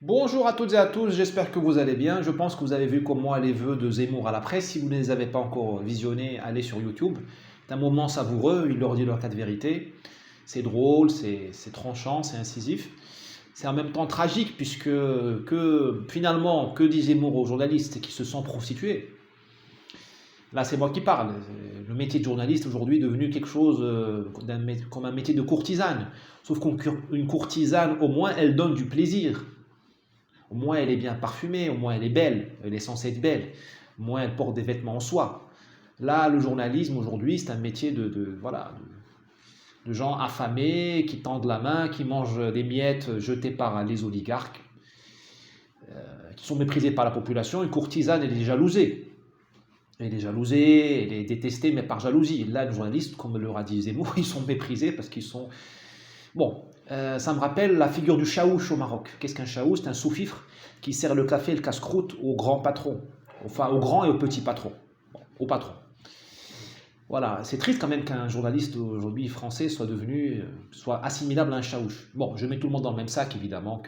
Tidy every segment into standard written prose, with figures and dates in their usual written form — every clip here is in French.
Bonjour à toutes et à tous, j'espère que vous allez bien. Je pense que vous avez vu comme moi les vœux de Zemmour à la presse. Si vous ne les avez pas encore visionnés, allez sur YouTube. C'est un moment savoureux, il leur dit leur cas de vérité. C'est drôle, c'est tranchant, c'est incisif. C'est en même temps tragique puisque finalement, que dit Zemmour aux journalistes qui se sont prostitués? Là, c'est moi qui parle. Le métier de journaliste aujourd'hui est devenu quelque chose comme un métier de courtisane. Sauf qu'une courtisane, au moins, elle donne du plaisir. Au moins, elle est bien parfumée, au moins, elle est belle, elle est censée être belle, au moins, elle porte des vêtements en soie. Là, le journalisme aujourd'hui, c'est un métier voilà, de gens affamés, qui tendent la main, qui mangent des miettes jetées par les oligarques, qui sont méprisés par la population. Une courtisane, elle est jalousée. Elle est jalousée, elle est détestée, mais par jalousie. Là, les journalistes, comme le a dit Zemmour, ils sont méprisés parce qu'ils sont... Bon, ça me rappelle la figure du chaouch au Maroc. Qu'est-ce qu'un chaouch? C'est un sous-fifre qui sert le café et le casse-croûte au grand patron. Enfin, au grand et au petit patron. Bon, au patron. Voilà, c'est triste quand même qu'un journaliste aujourd'hui français soit assimilable à un chaouch. Bon, je mets tout le monde dans le même sac, évidemment,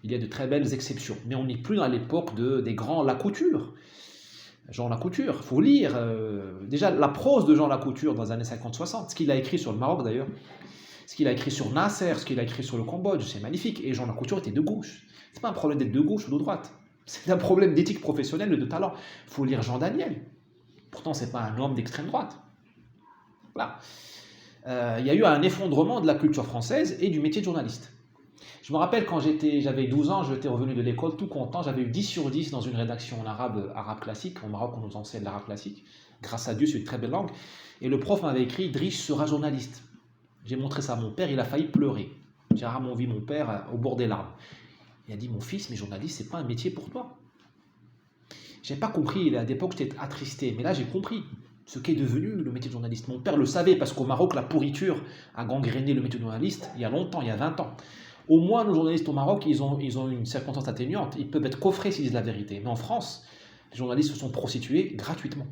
qu'il y a de très belles exceptions. Mais on n'est plus dans l'époque des grands Lacouture. Jean Lacouture, il faut lire déjà la prose de Jean Lacouture dans les années 50-60, ce qu'il a écrit sur le Maroc d'ailleurs, ce qu'il a écrit sur Nasser, ce qu'il a écrit sur le Cambodge, c'est magnifique. Et Jean Lacouture était de gauche. C'est pas un problème d'être de gauche ou de droite. C'est un problème d'éthique professionnelle et de talent. Il faut lire Jean Daniel. Pourtant, c'est pas un homme d'extrême droite. Voilà. Il y a eu un effondrement de la culture française et du métier de journaliste. Je me rappelle quand j'avais 12 ans, j'étais revenu de l'école tout content, j'avais eu 10 sur 10 dans une rédaction en arabe classique. Au Maroc, on nous enseigne l'arabe classique. Grâce à Dieu, c'est une très belle langue. Et le prof m'avait écrit Driss sera journaliste. J'ai montré ça à mon père, il a failli pleurer. J'ai rarement vu mon père au bord des larmes. Il a dit mon fils, mais journaliste, c'est pas un métier pour toi. J'ai pas compris, à l'époque j'étais attristé, mais là j'ai compris ce qu'est devenu le métier de journaliste. Mon père le savait parce qu'au Maroc, la pourriture a gangréné le métier de journaliste il y a longtemps, il y a 20 ans. Au moins, nos journalistes au Maroc, ils ont une circonstance atténuante. Ils peuvent être coffrés s'ils disent la vérité. Mais en France, les journalistes se sont prostitués gratuitement.